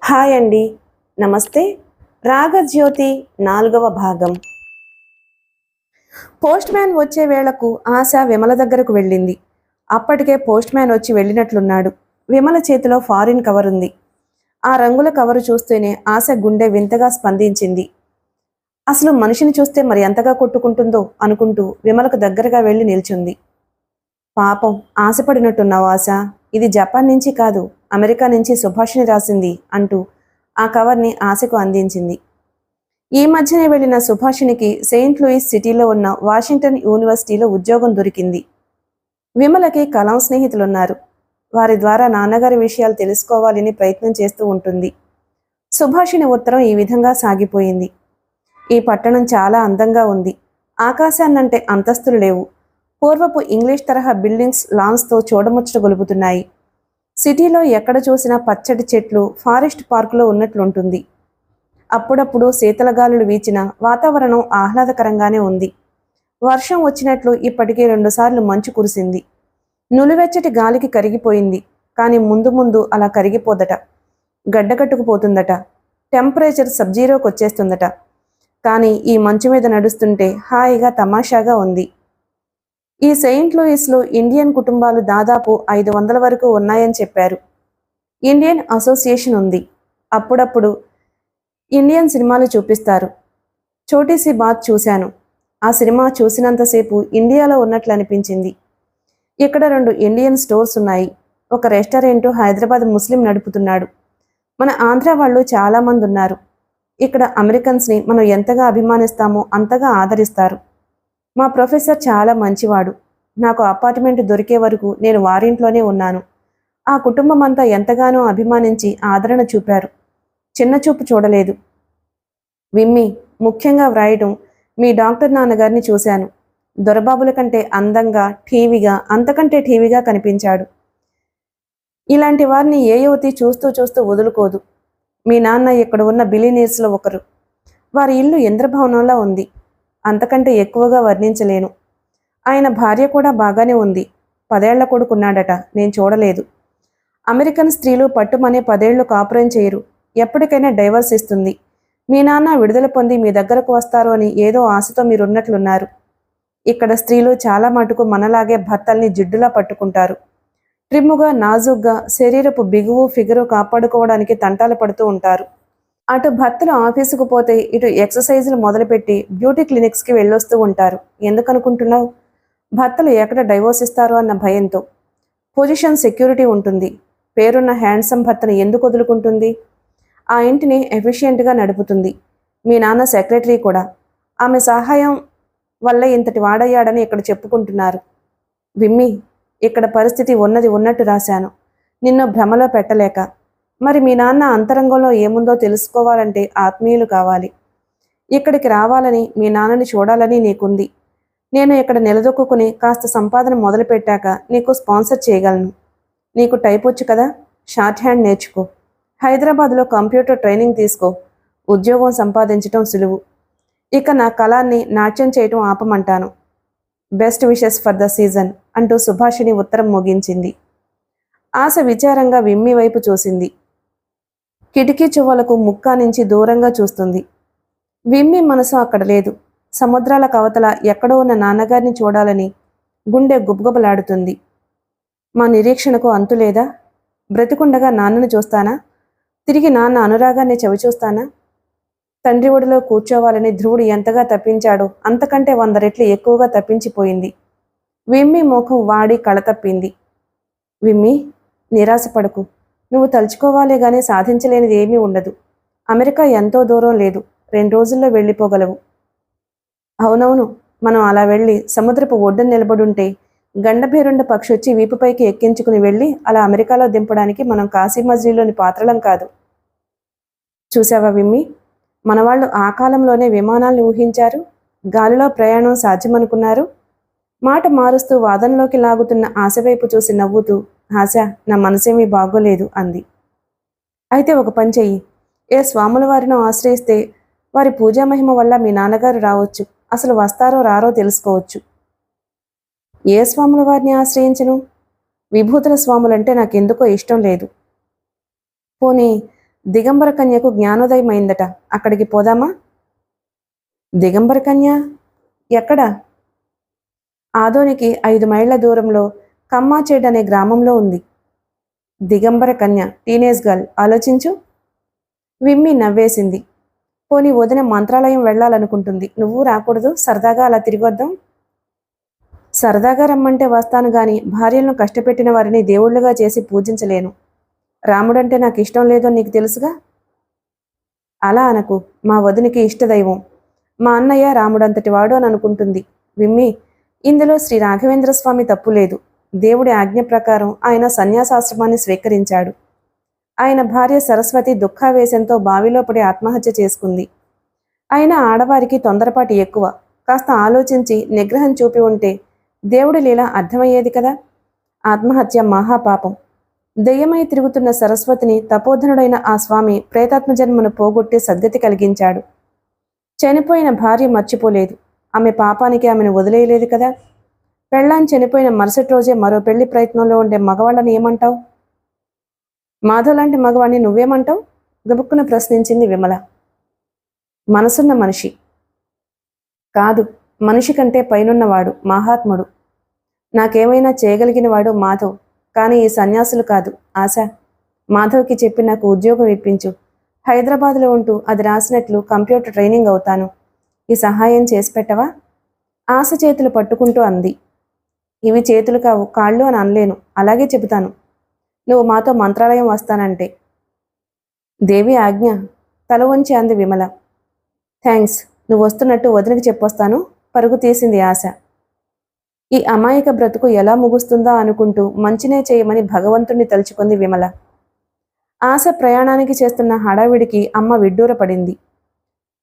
Hi అండి. నమస్తే. రాగజ్యోతి 4వ భాగం. పోస్ట్ మ్యాన్ వచ్చే వేళకు ఆశ విమల దగ్గరకు వెళ్ళింది. అప్పటికే పోస్ట్ మ్యాన్ వచ్చి వెళ్ళినట్లున్నాడు. విమల చేతిలో ఫారిన్ కవర్ ఉంది. ఆ రంగుల కవరు చూస్తేనే ఆశ గుండె వింతగా స్పందించింది. అసలు మనిషిని చూస్తే మరి ఎంతగా కొట్టుకుంటుందో అనుకుంటూ విమలకు దగ్గరగా వెళ్ళి నిల్చుంది. పాపం, ఆశపడినట్టున్నావు ఆశ. ఇది జపాన్ నుంచి కాదు, అమెరికా నుంచి సుభాషిణి రాసింది అంటూ ఆ కవర్ని ఆశకు అందించింది. ఈ మధ్యనే వెళ్లిన సుభాషిణికి సెయింట్ లూయిస్ సిటీలో ఉన్న వాషింగ్టన్ యూనివర్సిటీలో ఉద్యోగం దొరికింది. విమలకి కలాం స్నేహితులున్నారు. వారి ద్వారా నాన్నగారి విషయాలు తెలుసుకోవాలని ప్రయత్నం చేస్తూ ఉంటుంది. సుభాషిణి ఉత్తరం ఈ విధంగా సాగిపోయింది. ఈ పట్టణం చాలా అందంగా ఉంది. ఆకాశాన్నంటే అంతస్తులు లేవు. పూర్వపు ఇంగ్లీష్ తరహా బిల్డింగ్స్ లాన్స్తో చూడముచ్చట గొలుపుతున్నాయి. సిటీలో ఎక్కడ చూసినా పచ్చటి చెట్లు ఫారెస్ట్ పార్కులో ఉన్నట్లుంటుంది. అప్పుడప్పుడు శీతలగాలులు వీచిన వాతావరణం ఆహ్లాదకరంగానే ఉంది. వర్షం వచ్చినట్లు ఇప్పటికే 2 సార్లు మంచు కురిసింది. నులివెచ్చటి గాలికి కరిగిపోయింది. కానీ ముందు ముందు అలా కరిగిపోదట. గడ్డకట్టుకుపోతుందట. టెంపరేచర్ సబ్జీరోకి వచ్చేస్తుందట. కానీ ఈ మంచు మీద నడుస్తుంటే హాయిగా తమాషాగా ఉంది. ఈ సెయింట్ లూయిస్లో ఇండియన్ కుటుంబాలు దాదాపు 500 వరకు ఉన్నాయని చెప్పారు. ఇండియన్ అసోసియేషన్ ఉంది. అప్పుడప్పుడు ఇండియన్ సినిమాలు చూపిస్తారు. చోటీసీ బాత్ చూశాను. ఆ సినిమా చూసినంతసేపు ఇండియాలో ఉన్నట్లు అనిపించింది. ఇక్కడ 2 ఇండియన్ స్టోర్స్ ఉన్నాయి. ఒక రెస్టారెంట్ హైదరాబాద్ ముస్లిం నడుపుతున్నాడు. మన ఆంధ్ర వాళ్ళు చాలామంది ఉన్నారు. ఇక్కడ అమెరికన్స్ని మనం ఎంతగా అభిమానిస్తామో అంతగా ఆదరిస్తారు. మా ప్రొఫెసర్ చాలా మంచివాడు. నాకు అపార్ట్మెంట్ దొరికే వరకు నేను వారింట్లోనే ఉన్నాను. ఆ కుటుంబం అంతా ఎంతగానో అభిమానించి ఆదరణ చూపారు. చిన్న చూపు చూడలేదు. విమ్మి, ముఖ్యంగా వ్రాయటం, మీ డాక్టర్ నాన్నగారిని చూశాను. దొరబాబుల కంటే అందంగా, ఠీవిగా, అంతకంటే ఠీవిగా కనిపించాడు. ఇలాంటి వారిని ఏ యువతి చూస్తూ చూస్తూ వదులుకోదు. మీ నాన్న ఇక్కడ ఉన్న బిలినీర్స్లో ఒకరు. వారి ఇల్లు ఇంద్రభవనంలా ఉంది. అంతకంటే ఎక్కువగా వర్ణించలేను. ఆయన భార్య కూడా బాగానే ఉంది. 10 ఏళ్ల కొడుకున్నాడట. నేను చూడలేదు. అమెరికన్ స్త్రీలు పట్టుమనే 10 ఏళ్లు కాపురం చేయరు. ఎప్పటికైనా డైవర్స్ ఇస్తుంది. మీ నాన్న విడుదల పొంది మీ దగ్గరకు వస్తారు అని ఏదో ఆశతో మీరున్నట్లున్నారు. ఇక్కడ స్త్రీలు చాలా మటుకు మనలాగే భర్తల్ని జిడ్డులా పట్టుకుంటారు. ట్రిమ్ముగా, నాజుగ్గా, శరీరపు బిగువు ఫిగరు కాపాడుకోవడానికి తంటాలు పడుతూ ఉంటారు. అటు భర్తలు ఆఫీసుకు పోతే ఇటు ఎక్సర్సైజులు మొదలుపెట్టి బ్యూటీ క్లినిక్స్కి వెళ్ళొస్తూ ఉంటారు. ఎందుకనుకుంటున్నావు? భర్తలు ఎక్కడ డైవోర్స్ ఇస్తారో అన్న భయంతో. పొజిషన్ సెక్యూరిటీ ఉంటుంది. పేరున్న హ్యాండ్సమ్ భర్తను ఎందుకు వదులుకుంటుంది? ఆ ఇంటిని ఎఫిషియెంట్గా నడుపుతుంది. మీ నాన్న సెక్రటరీ కూడా. ఆమె సహాయం వల్ల ఇంతటి వాడయ్యాడని ఇక్కడ చెప్పుకుంటున్నారు. విమ్మి, ఇక్కడ పరిస్థితి ఉన్నది ఉన్నట్టు రాశాను. నిన్ను భ్రమలో పెట్టలేక. మరి మీ నాన్న అంతరంగంలో ఏముందో తెలుసుకోవాలంటే ఆత్మీయులు కావాలి. ఇక్కడికి రావాలని, మీ నాన్నని చూడాలని నీకుంది. నేను ఇక్కడ నిలదొక్కుని కాస్త సంపాదన మొదలుపెట్టాక నీకు స్పాన్సర్ చేయగలను. నీకు టైప్ వచ్చు కదా, షార్ట్ హ్యాండ్ నేర్చుకో. హైదరాబాద్లో కంప్యూటర్ ట్రైనింగ్ తీసుకో. ఉద్యోగం సంపాదించటం సులువు. ఇక నా కళాన్ని నాట్యం చేయటం ఆపమంటాను. Best wishes for the season అంటూ సుభాషిణి ఉత్తరం ముగించింది. ఆశ విచారంగా విమ్మి వైపు చూసింది. కిటికీ చువ్వలకు ముక్కా నుంచి దూరంగా చూస్తుంది. విమ్మి మనసు అక్కడ లేదు. సముద్రాల కవతల ఎక్కడో ఉన్న నాన్నగారిని చూడాలని గుండె గుబగుబలాడుతుంది. మా నిరీక్షణకు అంతులేదా? బ్రతికుండగా నాన్నను చూస్తానా? తిరిగి నాన్న అనురాగాన్ని చవిచూస్తానా? తండ్రి ఒడిలో కూర్చోవాలని ధ్రువుడు ఎంతగా తప్పించాడో అంతకంటే 100 రెట్లు ఎక్కువగా తప్పించిపోయింది. విమ్మి ముఖం వాడి కళతప్పింది. విమ్మి, నిరాశపడకు. నువ్వు తలుచుకోవాలే గానీ సాధించలేనిది ఏమీ ఉండదు. అమెరికా ఎంతో దూరం లేదు. 2 రోజుల్లో వెళ్ళిపోగలవు. అవునవును, మనం అలా వెళ్ళి సముద్రపు ఒడ్డున నిలబడుంటే గండభేరుండ పక్షి వచ్చి వీపుపైకి ఎక్కించుకుని వెళ్ళి అలా అమెరికాలో దింపడానికి మనం కాశీ మజిలీలోని పాత్రలం కాదు. చూసావా విమ్మి, మనవాళ్ళు ఆ కాలంలోనే విమానాల్ని ఊహించారు. గాలిలో ప్రయాణం సాధ్యమనుకున్నారు. మాట మారుస్తూ వాదనలోకి లాగుతున్న ఆశవైపు చూసి నవ్వుతూ, ఆశ, నా మనసేమీ బాగోలేదు అంది. అయితే ఒక పని చెయ్యి. ఏ స్వాముల వారినో ఆశ్రయిస్తే వారి పూజామహిమ వల్ల మీ నాన్నగారు రావచ్చు. అసలు వస్తారో రారో తెలుసుకోవచ్చు. ఏ స్వాముల వారిని ఆశ్రయించను? విభూతుల స్వాములంటే నాకెందుకో ఇష్టం లేదు. పోనీ దిగంబర కన్యకు జ్ఞానోదయం అయిందట, అక్కడికి పోదామా? దిగంబర కన్య ఎక్కడ? ఆదోనికి 5 మైళ్ళ దూరంలో కమ్మాచేడ్ అనే గ్రామంలో ఉంది. దిగంబర కన్య, టీనేజ్ గర్ల్, ఆలోచించు. విమ్మి నవ్వేసింది. పోనీ వదిన మంత్రాలయం వెళ్ళాలనుకుంటుంది, నువ్వు రాకూడదు? సరదాగా అలా తిరిగొద్దాం. సరదాగా రమ్మంటే వస్తాను గాని భార్యలను కష్టపెట్టిన వారిని దేవుళ్ళుగా చేసి పూజించలేను. రాముడంటే నాకు ఇష్టం లేదో నీకు తెలుసుగా. అలా అనకు, మా వదినికి ఇష్టదైవం. మా అన్నయ్య రాముడంతటి వాడు అని అనుకుంటుంది. విమ్మి, ఇందులో శ్రీ రాఘవేంద్ర స్వామి తప్పు లేదు. దేవుడి ఆజ్ఞ ప్రకారం ఆయన సన్యాసాశ్రమాన్ని స్వీకరించాడు. ఆయన భార్య సరస్వతి దుఃఖావేశంతో బావిలో పడి ఆత్మహత్య చేసుకుంది. అయినా ఆడవారికి తొందరపాటు ఎక్కువ. కాస్త ఆలోచించి నిగ్రహం చూపి ఉంటే దేవుడి లీల అర్థమయ్యేది కదా. ఆత్మహత్య మహాపాపం. దెయ్యమై తిరుగుతున్న సరస్వతిని తపోధనుడైన ఆ స్వామి ప్రేతాత్మ జన్మను పోగొట్టి సద్గతి కలిగించాడు. చనిపోయిన భార్య మర్చిపోలేదు. ఆమె పాపానికి ఆమెను వదిలేయలేదు కదా. పెళ్ళాన్ని చనిపోయిన మరుసటి రోజే మరో పెళ్లి ప్రయత్నంలో ఉండే మగవాళ్ళని ఏమంటావు? మాధవ్ లాంటి మగవాణ్ణి నువ్వేమంటావు? గబుక్కున ప్రశ్నించింది విమల. మనసున్న మనిషి కాదు, మనిషి కంటే పైనున్నవాడు, మహాత్ముడు. నాకేమైనా చేయగలిగినవాడు మాధవ్. కానీ ఈ సన్యాసులు కాదు. ఆశ, మాధవ్కి చెప్పి నాకు ఉద్యోగం ఇప్పించు. హైదరాబాద్లో ఉంటూ అది రాసినట్లు కంప్యూటర్ ట్రైనింగ్ అవుతాను. ఈ సహాయం చేసి పెట్టవా? ఆశ చేతులు పట్టుకుంటూ అంది. ఇవి చేతులు కావు, కాళ్ళు అని అనలేను. అలాగే చెబుతాను, నువ్వు మాతో మంత్రాలయం వస్తానంటే. దేవి ఆజ్ఞ, తల వంచి అంది విమల. థ్యాంక్స్, నువ్వు వస్తున్నట్టు వదినకి చెప్పొస్తాను. పరుగు తీసింది ఆశ. ఈ అమాయక బ్రతుకు ఎలా ముగుస్తుందా అనుకుంటూ మంచినే చేయమని భగవంతుణ్ణి తలుచుకుంది విమల. ఆశ ప్రయాణానికి చేస్తున్న హడావిడికి అమ్మ విడ్డూరపడింది.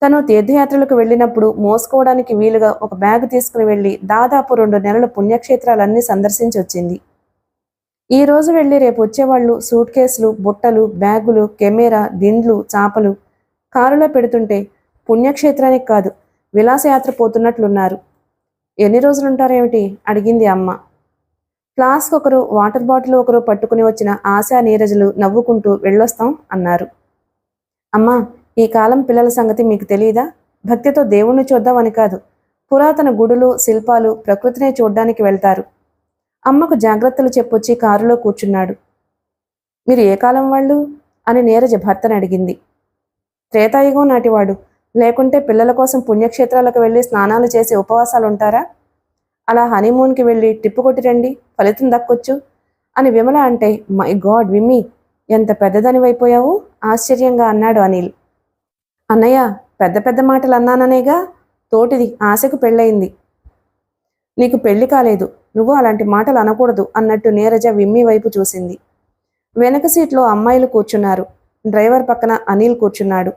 తను తీర్థయాత్రలకు వెళ్ళినప్పుడు మోసుకోవడానికి వీలుగా ఒక బ్యాగ్ తీసుకుని వెళ్ళి దాదాపు 2 నెలలు పుణ్యక్షేత్రాలన్నీ సందర్శించి వచ్చింది. ఈ రోజు వెళ్ళి రేపు వచ్చేవాళ్ళు సూట్ కేసులు, బుట్టలు, బ్యాగులు, కెమెరా, దిండ్లు, చాపలు కారులో పెడుతుంటే పుణ్యక్షేత్రానికి కాదు, విలాసయాత్ర పోతున్నట్లున్నారు. ఎన్ని రోజులుంటారేమిటి? అడిగింది అమ్మ. ఫ్లాస్క్ ఒకరు, వాటర్ బాటిల్ ఒకరు పట్టుకుని వచ్చిన ఆశా నీరజులు నవ్వుకుంటూ వెళ్ళొస్తాం అన్నారు. అమ్మా, ఈ కాలం పిల్లల సంగతి మీకు తెలియదా? భక్తితో దేవుణ్ణి చూద్దామని కాదు, పురాతన గుడులు, శిల్పాలు, ప్రకృతినే చూడ్డానికి వెళ్తారు. అమ్మకు జాగ్రత్తలు చెప్పొచ్చి కారులో కూర్చున్నాడు. మీరు ఏ కాలం వాళ్ళు అని నీరజ భర్తను అడిగింది. త్రేతాయుగం నాటివాడు. లేకుంటే పిల్లల కోసం పుణ్యక్షేత్రాలకు వెళ్ళి స్నానాలు చేసి ఉపవాసాలు ఉంటారా? అలా హనీమూన్కి వెళ్ళి టిప్పు కొట్టి రండి, ఫలితం దక్కొచ్చు అని విమల అంటే, మై గాడ్ విమ్మి, ఎంత పెద్దదానివైపోయావు ఆశ్చర్యంగా అన్నాడు అనిల్. అన్నయ్య, పెద్ద పెద్ద మాటలు అన్నాననేగా. తోటిది ఆశకు పెళ్ళయింది, నీకు పెళ్లి కాలేదు. నువ్వు అలాంటి మాటలు అనకూడదు అన్నట్టు నీరజ విమ్మి వైపు చూసింది. వెనక సీట్లో అమ్మాయిలు కూర్చున్నారు. డ్రైవర్ పక్కన అనిల్ కూర్చున్నాడు.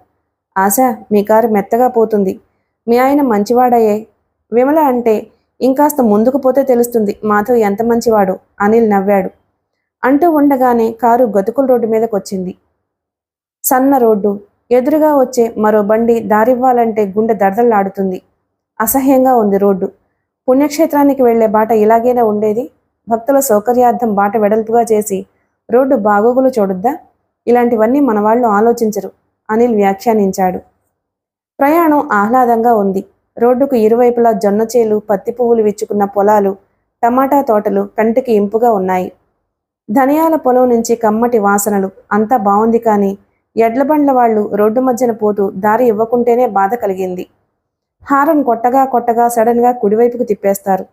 ఆశ, మీ కారు మెత్తగా పోతుంది. మీ ఆయన మంచివాడయ్యే. విమల అంటే, ఇంకాస్త ముందుకు పోతే తెలుస్తుంది మాధవ్ ఎంత మంచివాడు. అనిల్ నవ్వాడు. అంటూ ఉండగానే కారు గతుకుల రోడ్డు మీదకొచ్చింది. సన్న రోడ్డు. ఎదురుగా వచ్చే మరో బండి దారివ్వాలంటే గుండె దడదళ్లాడుతుంది. అసహ్యంగా ఉంది రోడ్డు. పుణ్యక్షేత్రానికి వెళ్లే బాట ఇలాగేనా ఉండేది? భక్తుల సౌకర్యార్థం బాట వెడల్పుగా చేసి రోడ్డు బాగోగులు చూడొద్దా? ఇలాంటివన్నీ మన వాళ్ళు ఆలోచించరు, అనిల్ వ్యాఖ్యానించాడు. ప్రయాణం ఆహ్లాదంగా ఉంది. రోడ్డుకు ఇరువైపులా జొన్న చేలు, పత్తి పువ్వులు విచ్చుకున్న పొలాలు, టమాటా తోటలు కంటికి ఇంపుగా ఉన్నాయి. ధనియాల పొలం నుంచి కమ్మటి వాసనలు. అంతా బావుంది. కానీ ఎడ్లబండ్ల వాళ్ళు రోడ్డు మధ్యన పోతూ దారి ఇవ్వకుంటేనే బాధ కలిగింది. హారన్ కొట్టగా కొట్టగా సడన్గా కుడివైపుకు తిప్పేస్తారు.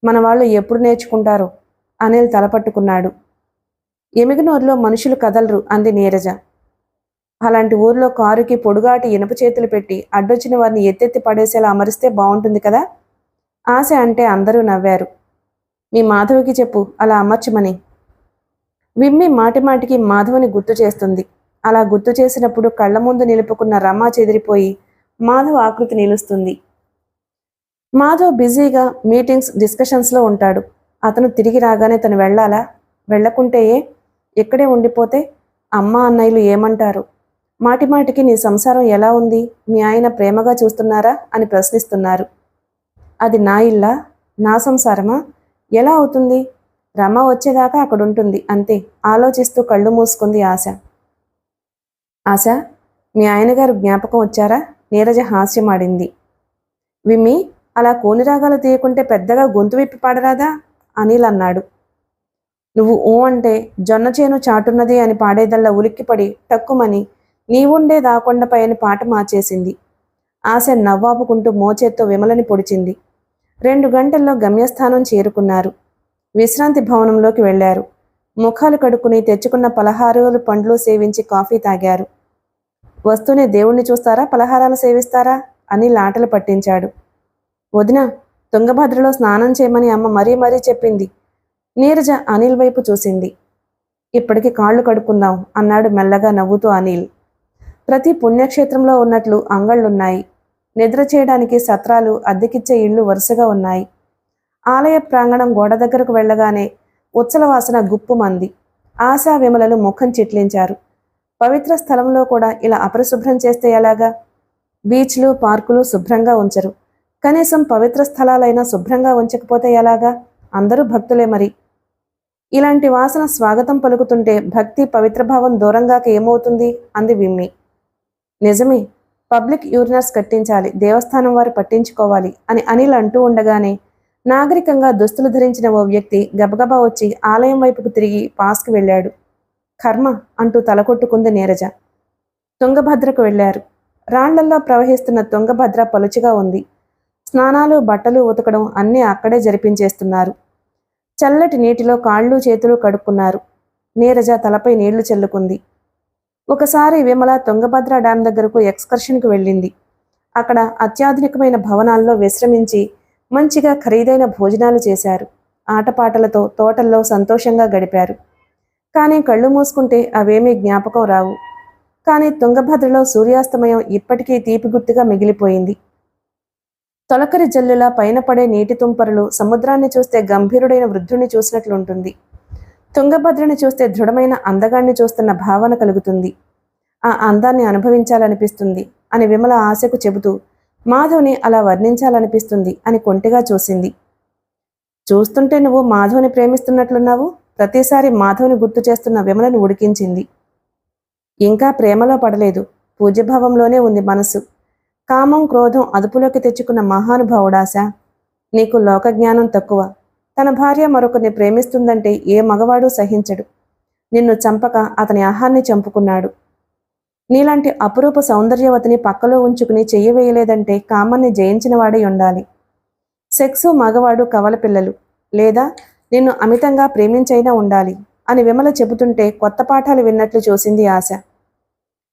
మన వాళ్ళు ఎప్పుడు నేర్చుకుంటారో? అనిల్ తలపట్టుకున్నాడు. ఎమిగనూరులో మనుషులు కదలరు అంది నీరజ. అలాంటి ఊర్లో కారుకి పొడుగాటి ఇనుప చేతులు పెట్టి అడ్డొచ్చిన వారిని ఎత్తెత్తి పడేసేలా అమరిస్తే బాగుంటుంది కదా. ఆశ అంటే అందరూ నవ్వారు. మీ మాధవికి చెప్పు అలా అమర్చమని. విమ్మి మాటిమాటికి మాధవుని గుర్తు చేస్తుంది. అలా గుర్తు చేసినప్పుడు కళ్ళ ముందు నిలుపుకున్న రమ చెదిరిపోయి మాధవ్ ఆకృతి నిలుస్తుంది. మాధవ్ బిజీగా మీటింగ్స్, డిస్కషన్స్లో ఉంటాడు. అతను తిరిగి రాగానే తను వెళ్ళాలా? వెళ్లకుంటే ఇక్కడే ఉండిపోతే అమ్మ అన్నయ్యలు ఏమంటారు? మాటిమాటికి నీ సంసారం ఎలా ఉంది, మీ ఆయన ప్రేమగా చూస్తున్నారా అని ప్రశ్నిస్తున్నారు. అది నా ఇల్లా, నా సంసారమా? ఎలా అవుతుంది? రమ వచ్చేదాకా అక్కడుంటుంది అంతే. ఆలోచిస్తూ కళ్ళు మూసుకుంది ఆశ. ఆశ, మీ ఆయనగారు జ్ఞాపకం వచ్చారా? నీరజ హాస్యమాడింది. విమ్మి, అలా కోనిరాగాలు తీయకుంటే పెద్దగా గొంతు విప్పి పాడరాదా? అనిల్ అన్నాడు. నువ్వు ఊ అంటే జొన్న చేను చాటున్నది అని పాడేదల్లా ఉలిక్కిపడి టక్కుమని నీవుండే దాకొండపై అని పాట మార్చేసింది. ఆశ నవ్వాపుకుంటూ మోచేత్తో విమలని పొడిచింది. 2 గంటల్లో గమ్యస్థానం చేరుకున్నారు. విశ్రాంతి భవనంలోకి వెళ్లారు. ముఖాలు కడుక్కుని తెచ్చుకున్న పలహారాలు పండ్లు సేవించి కాఫీ తాగారు. వస్తూనే దేవుణ్ణి చూస్తారా, పలహారాలు సేవిస్తారా అని లాటలు పట్టించాడు. వదిన, తుంగభద్రలో స్నానం చేయమని అమ్మ మరీ మరీ చెప్పింది. నీరజ అనిల్ వైపు చూసింది. ఇప్పటికి కాళ్ళు కడుక్కుందాం అన్నాడు మెల్లగా నవ్వుతూ అనిల్. ప్రతి పుణ్యక్షేత్రంలో ఉన్నట్లు అంగళ్ళున్నాయి. నిద్ర చేయడానికి సత్రాలు, అద్దెకిచ్చే ఇళ్లు వరుసగా ఉన్నాయి. ఆలయ ప్రాంగణం గోడ దగ్గరకు వెళ్లగానే ఉచ్చలవాసన గుప్పుమంది. ఆశా విమలలు ముఖం చిట్లించారు. పవిత్ర స్థలంలో కూడా ఇలా అపరిశుభ్రం చేస్తే ఎలాగా? బీచ్లు, పార్కులు శుభ్రంగా ఉంచరు. కనీసం పవిత్ర స్థలాలైనా శుభ్రంగా ఉంచకపోతే ఎలాగా? అందరూ భక్తులే మరి. ఇలాంటి వాసన స్వాగతం పలుకుతుంటే భక్తి, పవిత్రభావం దూరంగాక ఏమవుతుంది అంది విమ్మి. నిజమే, పబ్లిక్ యూరినర్స్ కట్టించాలి, దేవస్థానం వారు పట్టించుకోవాలి అని అనిల్ అంటూ ఉండగానే నాగరికంగా దుస్తులు ధరించిన ఓ వ్యక్తి గబగబా వచ్చి ఆలయం వైపుకు తిరిగి పాస్కి వెళ్ళాడు. కర్మ అంటూ తలకొట్టుకుంది నీరజ. తుంగభద్రకు వెళ్లారు. రాళ్లల్లో ప్రవహిస్తున్న తుంగభద్ర పలుచగా ఉంది. స్నానాలు, బట్టలు ఉతకడం అన్నీ అక్కడే జరిపించేస్తున్నారు. చల్లటి నీటిలో కాళ్ళు చేతులు కడుక్కున్నారు. నీరజ తలపై నీళ్లు చల్లుకుంది. ఒకసారి విమల తుంగభద్ర డ్యాం దగ్గరకు ఎక్స్కర్షన్కి వెళ్ళింది. అక్కడ అత్యాధునికమైన భవనాల్లో విశ్రమించి మంచిగా ఖరీదైన భోజనాలు చేశారు. ఆటపాటలతో తోటల్లో సంతోషంగా గడిపారు. కానీ కళ్ళు మూసుకుంటే అవేమీ జ్ఞాపకం రావు. కానీ తుంగభద్రలో సూర్యాస్తమయం ఇప్పటికీ తీపి గుర్తుగా మిగిలిపోయింది. తొలకరి జల్లులా పైన పడే నీటి తుంపరులు సముద్రాన్ని చూస్తే గంభీరుడైన వృద్ధుణ్ణి చూసినట్లుంటుంది. తుంగభద్రని చూస్తే దృఢమైన అందగాన్ని చూస్తున్న భావన కలుగుతుంది. ఆ అందాన్ని అనుభవించాలనిపిస్తుంది అని విమల ఆశకు చెబుతూ మాధవ్ని అలా వర్ణించాలనిపిస్తుంది అని కొంటిగా చూసింది. చూస్తుంటే నువ్వు మాధవ్ని ప్రేమిస్తున్నట్లున్నావు. ప్రతిసారి మాధవ్ని గుర్తు చేస్తున్న విమలను ఉడికించింది. ఇంకా ప్రేమలో పడలేదు, పూజ్యభావంలోనే ఉంది మనసు. కామం, క్రోధం అదుపులోకి తెచ్చుకున్న మహానుభావుడాశ. నీకు లోకజ్ఞానం తక్కువ. తన భార్య మరొకరిని ప్రేమిస్తుందంటే ఏ మగవాడు సహించడు. నిన్ను చంపక అతని ఆహాన్ని చంపుకున్నాడు. నీలాంటి అపురూప సౌందర్యవతిని పక్కలో ఉంచుకుని చెయ్యవేయలేదంటే కామాన్ని జయించిన వాడై ఉండాలి. సెక్సు, మగవాడు, కవల పిల్లలు, లేదా నిన్ను అమితంగా ప్రేమించైనా ఉండాలి అని విమల చెబుతుంటే కొత్త పాఠాలు విన్నట్లు చూసింది ఆశ.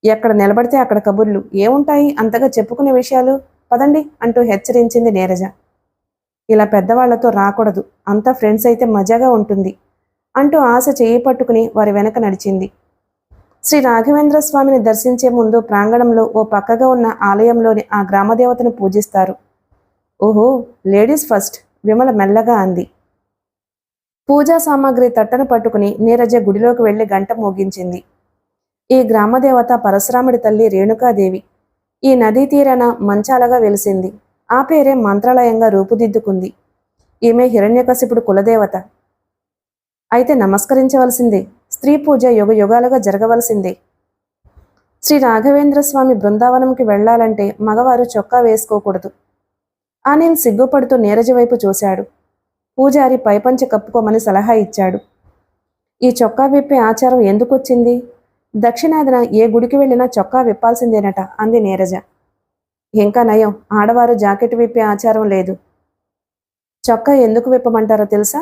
ఎక్కడ నిలబడితే అక్కడ కబుర్లు ఏముంటాయి అంతగా చెప్పుకునే విషయాలు? పదండి అంటూ హెచ్చరించింది నీరజ. ఇలా పెద్దవాళ్లతో రాకూడదు, అంతా ఫ్రెండ్స్ అయితే మజాగా ఉంటుంది అంటూ ఆశ చేయి పట్టుకుని వారి వెనక నడిచింది. శ్రీ రాఘవేంద్ర స్వామిని దర్శించే ముందు ప్రాంగణంలో ఓ పక్కగా ఉన్న ఆలయంలోని ఆ గ్రామదేవతను పూజిస్తారు. ఓహో, లేడీస్ ఫస్ట్, విమల మెల్లగా అంది. పూజా సామాగ్రి తట్టను పట్టుకుని నీరజ గుడిలోకి వెళ్లి గంట మోగించింది. ఈ గ్రామదేవత పరశురాముడి తల్లి రేణుకాదేవి. ఈ నదీ తీరాన మంచాలగా వెలిసింది. ఆ పేరే మంత్రాలయంగా రూపుదిద్దుకుంది. ఈమె హిరణ్యకశిపుడు కులదేవత. అయితే నమస్కరించవలసిందే. స్త్రీ పూజ యుగ యుగాలుగా జరగవలసిందే. శ్రీ రాఘవేంద్ర స్వామి బృందావనంకి వెళ్లాలంటే మగవారు చొక్కా వేసుకోకూడదు. అనిల్ సిగ్గుపడుతూ నీరజ వైపు చూశాడు. పూజారి పైపంచ కప్పుకోమని సలహా ఇచ్చాడు. ఈ చొక్కా విప్పే ఆచారం ఎందుకొచ్చింది? దక్షిణాదిన ఏ గుడికి వెళ్ళినా చొక్కా విప్పాల్సిందేనట అంది నీరజ. ఇంకా నయం, ఆడవారు జాకెట్ విప్పే ఆచారం లేదు. చొక్కా ఎందుకు విప్పమంటారో తెలుసా?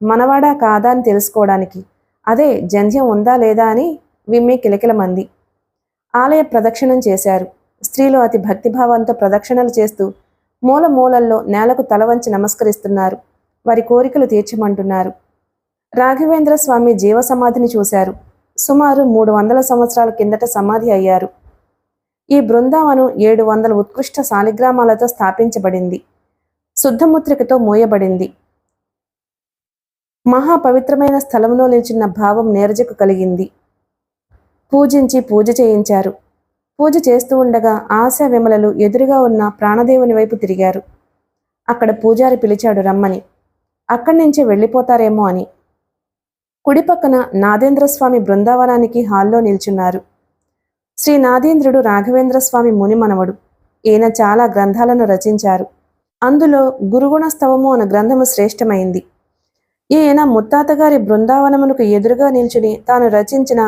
మనవాడా కాదా అని తెలుసుకోవడానికి. అదే జంధ్యం ఉందా లేదా అని విమ్మి కిలకిలమంది. ఆలయ ప్రదక్షిణం చేశారు. స్త్రీలు అతి భక్తిభావంతో ప్రదక్షిణలు చేస్తూ మూల మూలల్లో నేలకు తల వంచి నమస్కరిస్తున్నారు. వారి కోరికలు తీర్చమంటున్నారు. రాఘవేంద్ర స్వామి జీవ సమాధిని చూశారు. సుమారు 300 సంవత్సరాల కిందట సమాధి అయ్యారు. ఈ బృందావనం 700 ఉత్కృష్ట శాలిగ్రామాలతో స్థాపించబడింది. శుద్ధముత్రికతో మూయబడింది. మహాపవిత్రమైన స్థలంలో నిలిచిన భావం నీరజకు కలిగింది. పూజించి పూజ చేయించారు. పూజ చేస్తూ ఉండగా ఆశా విమలలు ఎదురుగా ఉన్న ప్రాణదేవుని వైపు తిరిగారు. అక్కడ పూజారి పిలిచాడు రమ్మని. అక్కడి నుంచే వెళ్ళిపోతారేమో అని. కుడి పక్కన నాదేంద్రస్వామి బృందావనానికి హాల్లో నిల్చున్నారు. శ్రీ నాదేంద్రుడు రాఘవేంద్ర స్వామి ముని మనవడు. ఈయన చాలా గ్రంథాలను రచించారు. అందులో గురుగుణస్తవము అనే గ్రంథము శ్రేష్టమైంది. ఈయన ముత్తాతగారి బృందావనమునకు ఎదురుగా నిల్చుని తాను రచించిన